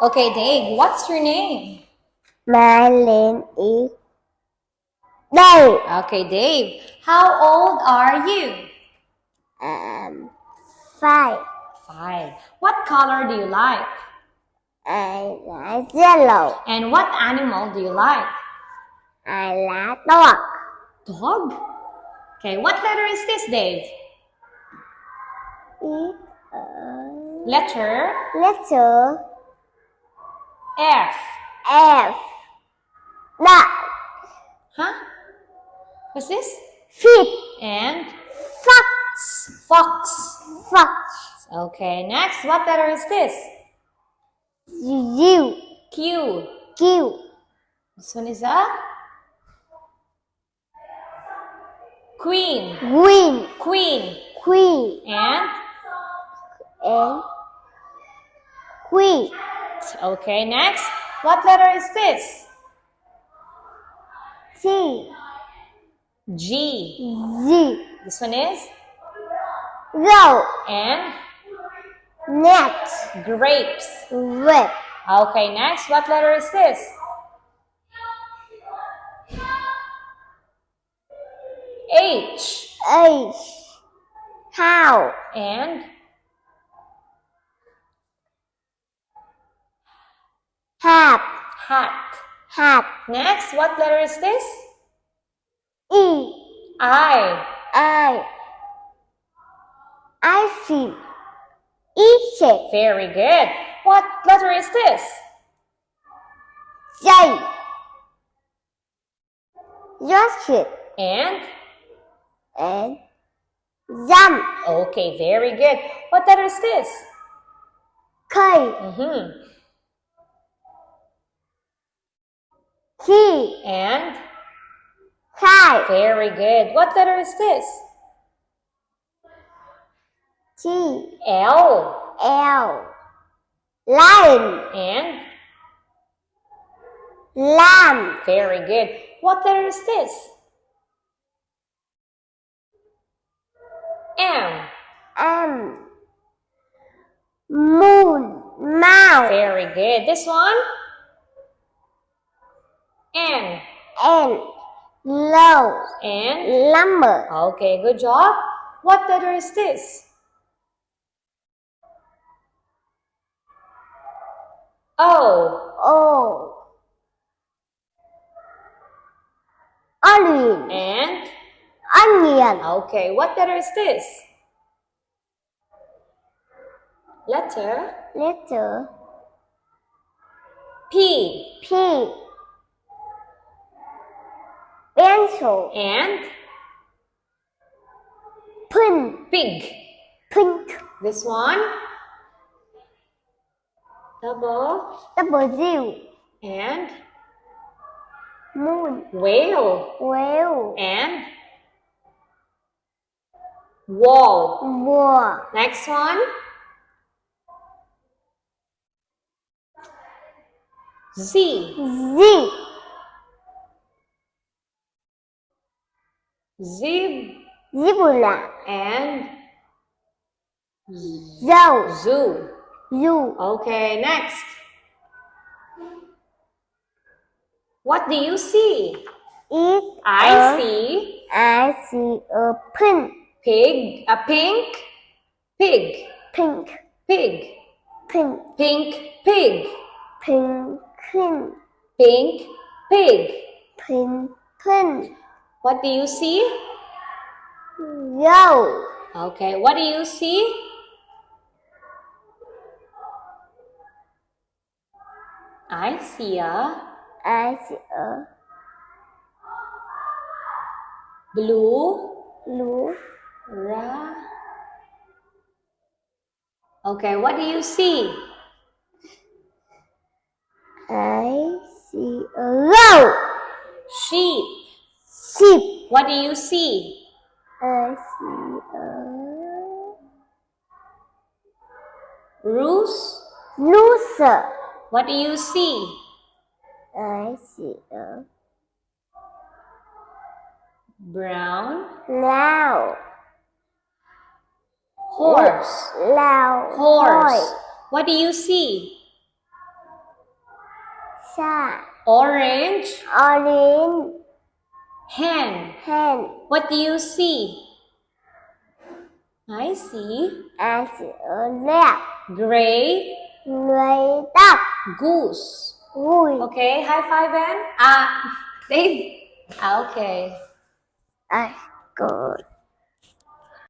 Okay, Dave, what's your name? My name is Dave. Okay, Dave, how old are you? 5. 5. What color do you like? I like yellow. And what animal do you like? I like dog. Dog? Okay, what letter is this, Dave? It's Letter letter F. F. Dog. Huh? What's this? Sheep. And Fox. fox. Fox. Okay, next, what letter is this? U. Q. Q. This one is a queen. Green. Queen. Queen. And And queen. okay, next, what letter is this? T. G. Z. This one is Go. and Net. grapes. Red. Okay, next, what letter is this? H. H. How. And Hat. hat. Hat. Next, what letter is this? E. I. I see. E shape. Very good. What letter is this? J. Joshua. And And jump. okay, very good. What letter is this? K. Key. And Kite. very good. What letter is this? T. L. L. Lion. And Lamb. very good. What letter is this? M. M. Moon. Mouse. Very good. This one? N. N. Low. And Lumber. okay, good job. What letter is this? O. O. Orange. And Onion. okay, what letter is this? Letter Letter P. P. Pencil. And Pin. pig. Pink. This one? Double. W. And Moon. whale. Whale. And wall. War. Next one? Z. Z. Zeb. Zebra. And Zoo. zoo. Zoo. Okay, next. What do you see? I see I see a pink. pig, a pink pig, Pink. pig, Pink. pink pig, Pink. Pink. pink pig. Pink. Pink. What do you see? Yo. Okay, what do you see? I see a I see a blue blue. Okay, what do you see? I see a row. Sheep. Sheep. What do you see? I see a rooster. What do you see? I see a Brown loud. horse. Loud. Horse. What do you see? Cha. Orange. Orange. Hen. Hen. What do you see? I see I see a lamb. gray Gray duck. goose. Goose. Okay, high five, Ben. Dave. Okay. Good.